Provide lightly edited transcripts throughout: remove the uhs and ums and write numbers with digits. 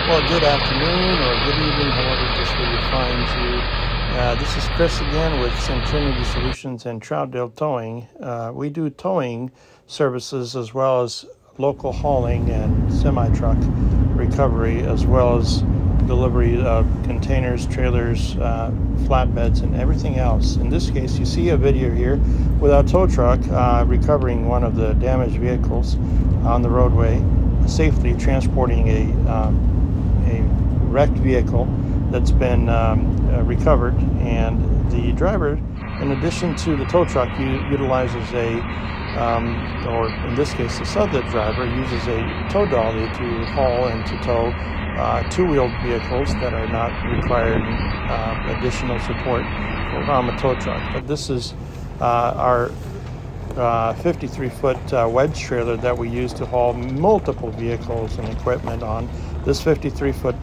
Well, good afternoon or good evening, however this video finds you. This is Chris again with Centrinity Solutions and Troutdale Towing. We do towing services as well as local hauling and semi-truck recovery, as well as delivery of containers, trailers, flatbeds, and everything else. In this case, you see a video here with our tow truck recovering one of the damaged vehicles on the roadway, safely transporting a wrecked vehicle that's been recovered, and the driver, in addition to the tow truck, utilizes or in this case the sub driver uses a tow dolly to haul and to tow two-wheeled vehicles that are not requiring additional support from a tow truck. But this is our 53-foot wedge trailer that we use to haul multiple vehicles and equipment on. This 53-foot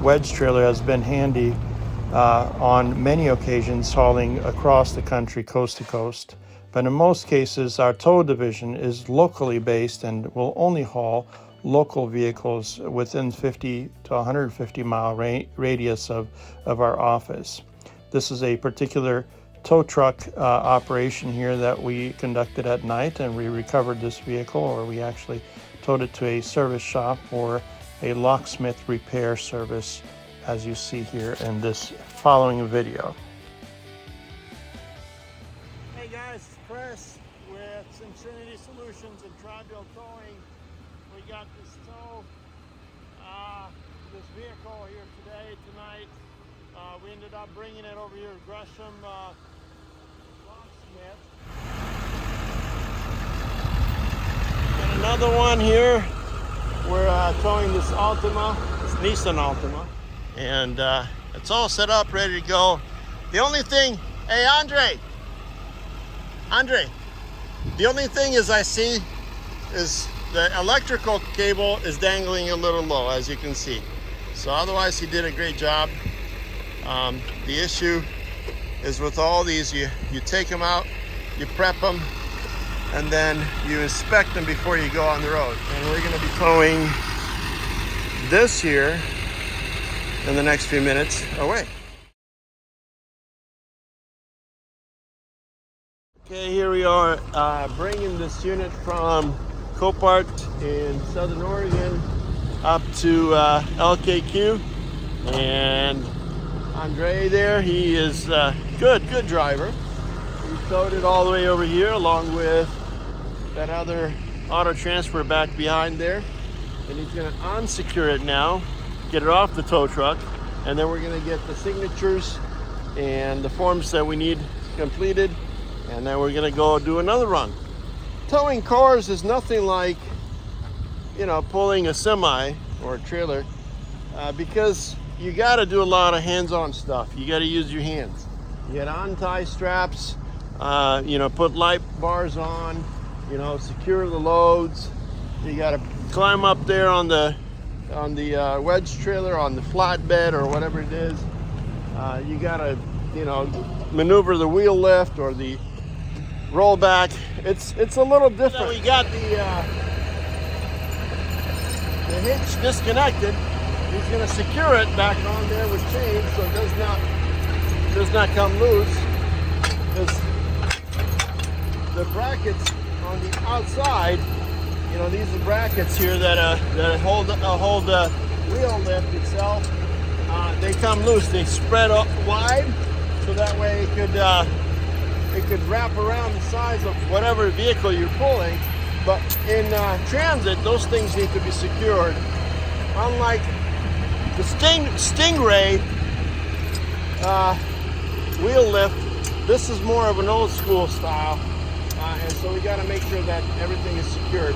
wedge trailer has been handy on many occasions, hauling across the country, coast to coast. But in most cases, our tow division is locally based and will only haul local vehicles within 50 to 150 mile radius of our office. This is a particular tow truck operation here that we conducted at night, and we recovered this vehicle, or we actually towed it to a service shop or a locksmith repair service, as you see here in this following video. Hey guys, it's Chris with Centrinity Solutions and Troutdale Towing. We got this this vehicle here tonight. We ended up bringing it over here to Gresham Locksmith. And another one here. We're towing this Altima, this Nissan Altima, and it's all set up, ready to go. The only thing, hey Andre, the only thing is I see is the electrical cable is dangling a little low, as you can see. So otherwise he did a great job. The issue is with all these, you take them out, you prep them, and then you inspect them before you go on the road. And we're gonna be towing this here in the next few minutes away. Okay, here we are bringing this unit from Copart in Southern Oregon up to LKQ, and Andre there, he is good driver. He towed it all the way over here along with that other auto transfer back behind there, and he's going to unsecure it now, get it off the tow truck, and then we're going to get the signatures and the forms that we need completed, and then we're going to go do another run. Towing cars is nothing like, pulling a semi or a trailer, because you got to do a lot of hands-on stuff. You got to use your hands. You got to untie straps, put light bars on, secure the loads. You got to climb up there on the wedge trailer, on the flatbed or whatever it is. You got to, maneuver the wheel lift or the rollback. It's a little different. So we got the hitch disconnected. He's going to secure it back on there with chains so it does not come loose. Because the brackets on the outside, these are brackets here that hold the wheel lift itself. They come loose. They spread up wide, so that way it could wrap around the size of whatever vehicle you're pulling. But in transit, those things need to be secured. Unlike the Stingray wheel lift, this is more of an old school style, and so we got to make sure that everything is secured.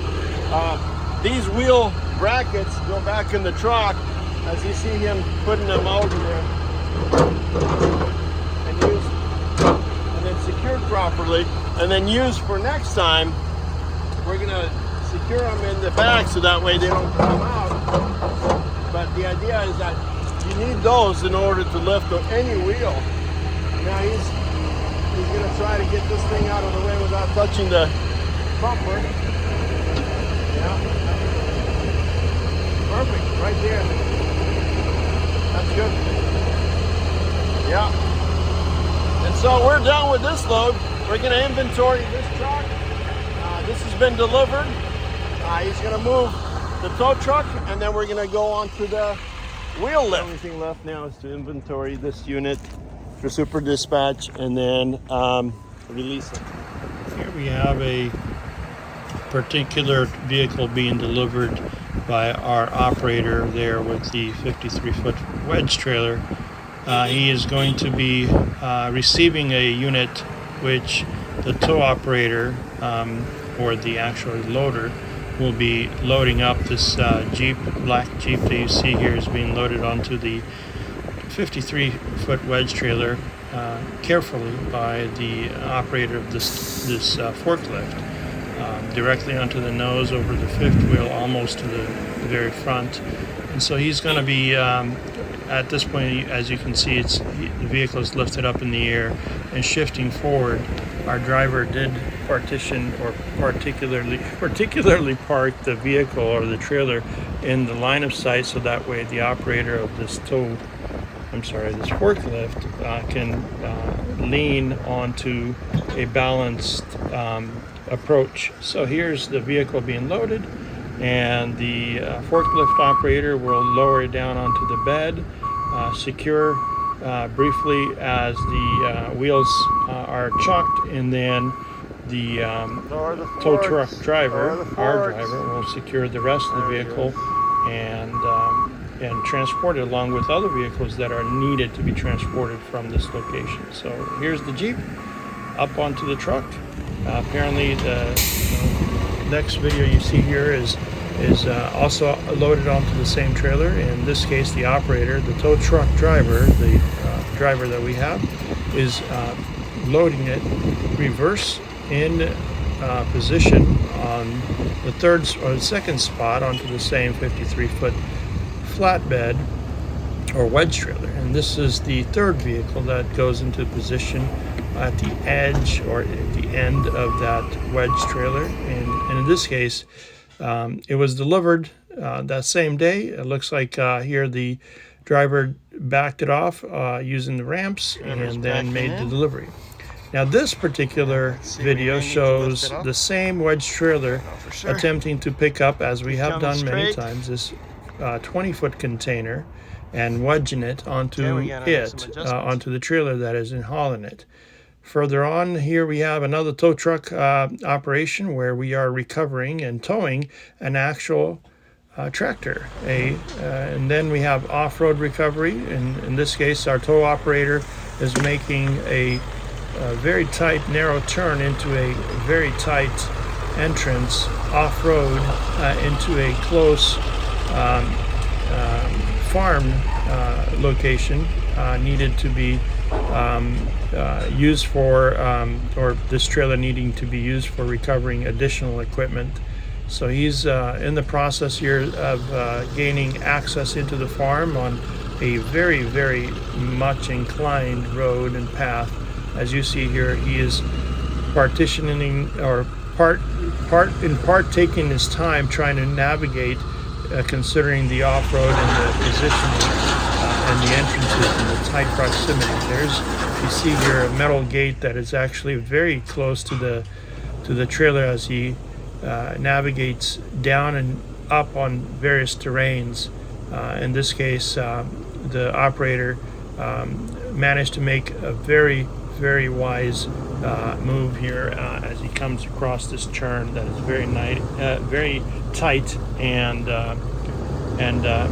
These wheel brackets go back in the truck, as you see him putting them over there, and then secured properly, and then used for next time. We're gonna secure them in the back so that way they don't come out. But the idea is that you need those in order to lift any wheel. Now he's gonna try to get this thing out of the way without touching the bumper. Yeah. Perfect, right there. Yeah. And so we're done with this load. We're going to inventory this truck. This has been delivered. He's going to move the tow truck, and then we're going to go on to the wheel lift. The only thing left now is to inventory this unit for super dispatch and then release it. Here we have a particular vehicle being delivered by our operator there with the 53-foot wedge trailer. He is going to be receiving a unit which the tow operator or the actual loader will be loading up. This black Jeep that you see here is being loaded onto the 53-foot wedge trailer carefully by the operator of this forklift. Directly onto the nose, over the fifth wheel, almost to the very front. And so he's going to be, at this point, as you can see, the vehicle is lifted up in the air and shifting forward. Our driver did partition or particularly park the vehicle or the trailer in the line of sight, so that way the operator of this this forklift can lean onto a balanced approach. So here's the vehicle being loaded, and the forklift operator will lower it down onto the bed, secure briefly as the wheels are chucked, and then the tow truck driver, our driver, will secure the rest of the vehicle and transport it along with other vehicles that are needed to be transported from this location. So here's the Jeep up onto the truck. Apparently the next video you see here is also loaded onto the same trailer. In this case, the operator, the tow truck driver, the driver that we have, is loading it reverse in position on the second spot onto the same 53-foot flatbed or wedge trailer. And this is the third vehicle that goes into position at the edge or at the end of that wedge trailer. And in this case, it was delivered that same day. It looks like here the driver backed it off using the ramps and then made the delivery. Now this particular video shows the same wedge trailer attempting to pick up, as we have done many times, this 20-foot container and wedging it onto onto the trailer that is in hauling it. Further on here we have another tow truck operation where we are recovering and towing an actual tractor. And then we have off-road recovery. In this case, our tow operator is making a very tight, narrow turn into a very tight entrance off-road into a close farm location needed to be used for, or this trailer needing to be used for recovering additional equipment. So he's in the process here of gaining access into the farm on a very, very much inclined road and path. As you see here, he is partitioning or taking his time trying to navigate, considering the off-road and the positioning and the entrances and the tight proximity. You see here a metal gate that is actually very close to the trailer as he navigates down and up on various terrains. In this case, the operator managed to make a very, very wise move here as he comes across this turn that is very tight, and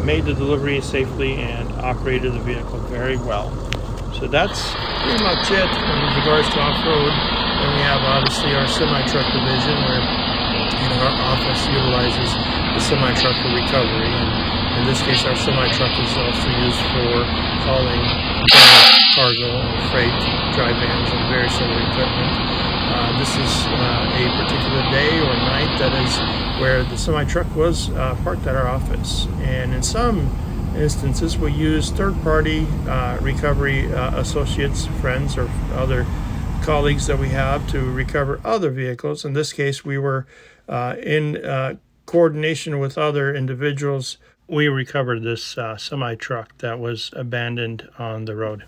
made the delivery safely and operated the vehicle very well. So that's pretty much it in regards to off-road. Then we have obviously our semi-truck division, where our office utilizes the semi-truck for recovery. And in this case, our semi-truck is also used for hauling cargo and freight, dry vans, and various other equipment. This is a particular day or night that is where the semi-truck was parked at our office. And in some instances, we use third-party recovery associates, friends, or other colleagues that we have to recover other vehicles. In this case, we were in coordination with other individuals. We recovered this semi-truck that was abandoned on the road.